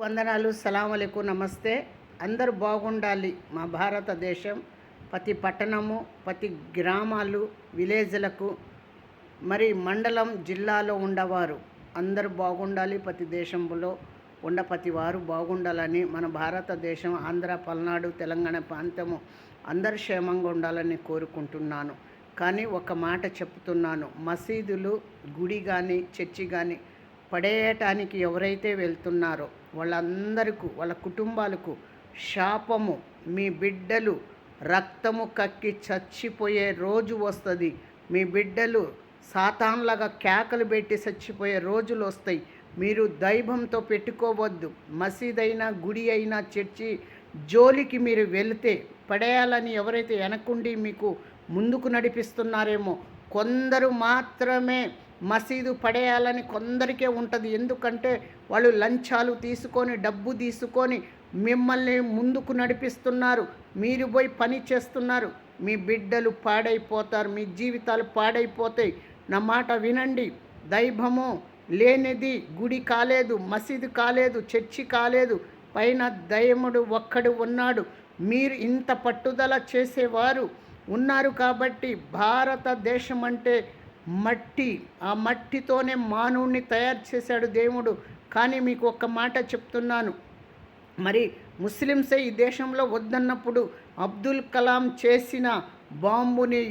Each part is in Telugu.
వందనాలు, సలాం అలైకుం, నమస్తే. అందరూ బాగుండాలి. మా భారతదేశం ప్రతి పట్టణము, ప్రతి గ్రామాలు, విలేజ్లకు, మరి మండలం, జిల్లాలో ఉండవారు అందరూ బాగుండాలి. ప్రతి దేశంలో ఉండ ప్రతి వారు బాగుండాలని, మన భారతదేశం, ఆంధ్ర, పల్నాడు, తెలంగాణ ప్రాంతము అందరు క్షేమంగా ఉండాలని కోరుకుంటున్నాను. కానీ ఒక మాట చెప్తున్నాను, మసీదులు, గుడి కానీ, చర్చి కానీ పడేయటానికి ఎవరైతే వెళ్తున్నారో వాళ్ళందరికీ, వాళ్ళ కుటుంబాలకు శాపము. మీ బిడ్డలు రక్తము కక్కి చచ్చిపోయే రోజు వస్తుంది. మీ బిడ్డలు సాతాన్లాగా కేకలు పెట్టి చచ్చిపోయే రోజులు వస్తాయి. మీరు దైవంతో పెట్టుకోవద్దు. మసీదైనా, గుడి అయినా, చర్చి జోలికి మీరు వెళితే పడేయాలని ఎవరైతే వెనకుండి మీకు ముందుకు నడిపిస్తున్నారేమో, కొందరు మాత్రమే మసీదు పడేయాలని కొందరికే ఉంటుంది. ఎందుకంటే వాళ్ళు లంచాలు తీసుకొని, డబ్బు తీసుకొని మిమ్మల్ని ముందుకు నడిపిస్తున్నారు. మీరు పోయి పని చేస్తున్నారు. మీ బిడ్డలు పాడైపోతారు, మీ జీవితాలు పాడైపోతాయి. నా మాట వినండి. దైవము లేనిది గుడి కాలేదు, మసీదు కాలేదు, చర్చి కాలేదు. పైన దైవముడు ఒక్కడు ఉన్నాడు. మీరు ఇంత పట్టుదల చేసేవారు ఉన్నారు కాబట్టి, భారతదేశం అంటే మట్టి, ఆ మట్టితోనే మానవుణ్ణి తయారు చేశాడు దేవుడు. కానీ మీకు ఒక్క మాట చెప్తున్నాను, మరి ముస్లిమ్సే ఈ దేశంలో వద్దన్నప్పుడు అబ్దుల్ కలాం చేసిన బాంబుని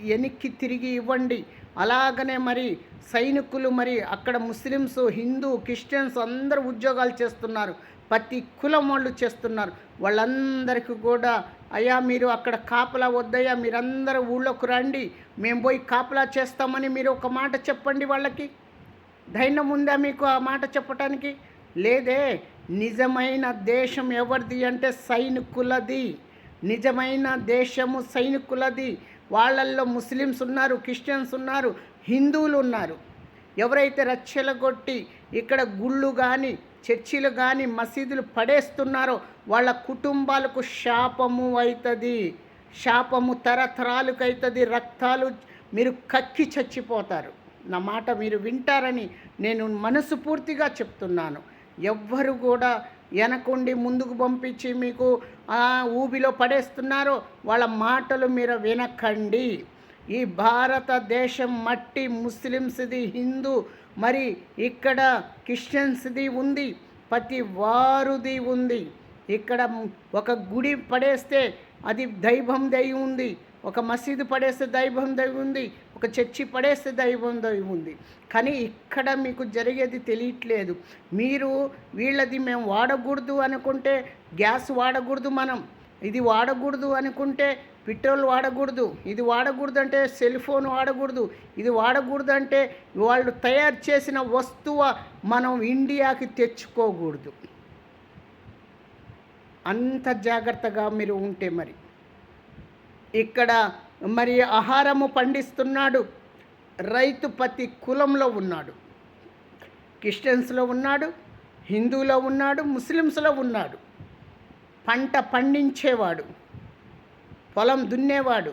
వెనక్కి తిరిగి ఇవ్వండి. అలాగనే మరి సైనికులు, మరి అక్కడ ముస్లిమ్స్, హిందూ, క్రిస్టియన్స్ అందరూ ఉద్యోగాలు చేస్తున్నారు. ప్రతి కులం వాళ్ళు చేస్తున్నారు. వాళ్ళందరికీ కూడా, అయ్యా మీరు అక్కడ కాపలా వద్దయ్యా, మీరందరూ ఊళ్ళోకి రండి, మేము పోయి కాపలా చేస్తామని మీరు ఒక మాట చెప్పండి. వాళ్ళకి ధైర్యం ఉందా మీకు ఆ మాట చెప్పటానికి? లేదే. నిజమైన దేశం ఎవరిది అంటే సైనికులది. నిజమైన దేశము సైనికులది. వాళ్ళల్లో ముస్లిమ్స్ ఉన్నారు, క్రిస్టియన్స్ ఉన్నారు, హిందువులు ఉన్నారు. ఎవరైతే రచ్చలగొట్టి ఇక్కడ గుళ్ళు కానీ, చర్చిలు కానీ, మసీదులు పడేస్తున్నారో వాళ్ళ కుటుంబాలకు శాపము అవుతుంది. శాపము తరతరాలకు అవుతుంది. రక్తాలు మీరు కక్కి చచ్చిపోతారు. నా మాట మీరు వింటారని నేను మనసు పూర్తిగా చెప్తున్నాను. ఎవ్వరు కూడా వెనకుండి ముందుకు పంపించి మీకు ఊబిలో పడేస్తున్నారో వాళ్ళ మాటలు మీరు వినకండి. ఈ భారతదేశం మట్టి ముస్లిమ్స్ది, హిందూ, మరి ఇక్కడ క్రిస్టియన్స్ది ఉంది, ప్రతి వారుది ఉంది. ఇక్కడ ఒక గుడి పడేస్తే అది దైవం దై ఉంది, ఒక మసీదు పడేస్తే దైవం దై ఉంది, ఒక చర్చి పడేస్తే దైవం దై ఉంది. కానీ ఇక్కడ మీకు జరిగేది తెలియట్లేదు. మీరు వీళ్ళది మేము వాడకూడదు అనుకుంటే గ్యాస్ వాడకూడదు, మనం ఇది వాడకూడదు అనుకుంటే పెట్రోల్ వాడకూడదు, ఇది వాడకూడదు అంటే సెల్ ఫోన్ వాడకూడదు, ఇది వాడకూడదు అంటే వాళ్ళు తయారు చేసిన వస్తువు మనం ఇండియాకి తెచ్చుకోకూడదు. అంత జాగ్రత్తగా మీరు ఉంటే మరి ఇక్కడ మరి ఆహారము పండిస్తున్నాడు రైతు ప్రతి కులంలో ఉన్నాడు. క్రిస్టియన్స్లో ఉన్నాడు, హిందువులో ఉన్నాడు, ముస్లిమ్స్లో ఉన్నాడు. పంట పండించేవాడు, పొలం దున్నేవాడు,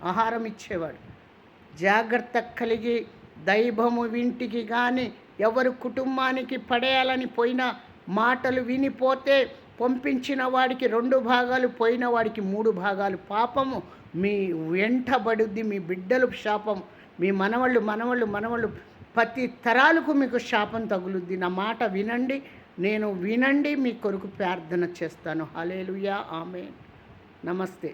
ఆహారం ఇచ్చేవాడు. జాగ్రత్త కలిగి దైవము ఇంటికి కానీ ఎవరు కుటుంబానికి పడేయాలని పోయిన మాటలు వినిపోతే పంపించిన వాడికి 2 భాగాలు, పోయిన వాడికి 3 భాగాలు పాపము మీ వెంటబడుద్ది. మీ బిడ్డలు శాపం, మీ మనవళ్ళు ప్రతి తరాలకు మీకు శాపం తగులుద్ది. నా మాట వినండి, నేను వినండి, మీ కొరకు ప్రార్థన చేస్తాను. హల్లెలూయా, ఆమేన్, నమస్తే.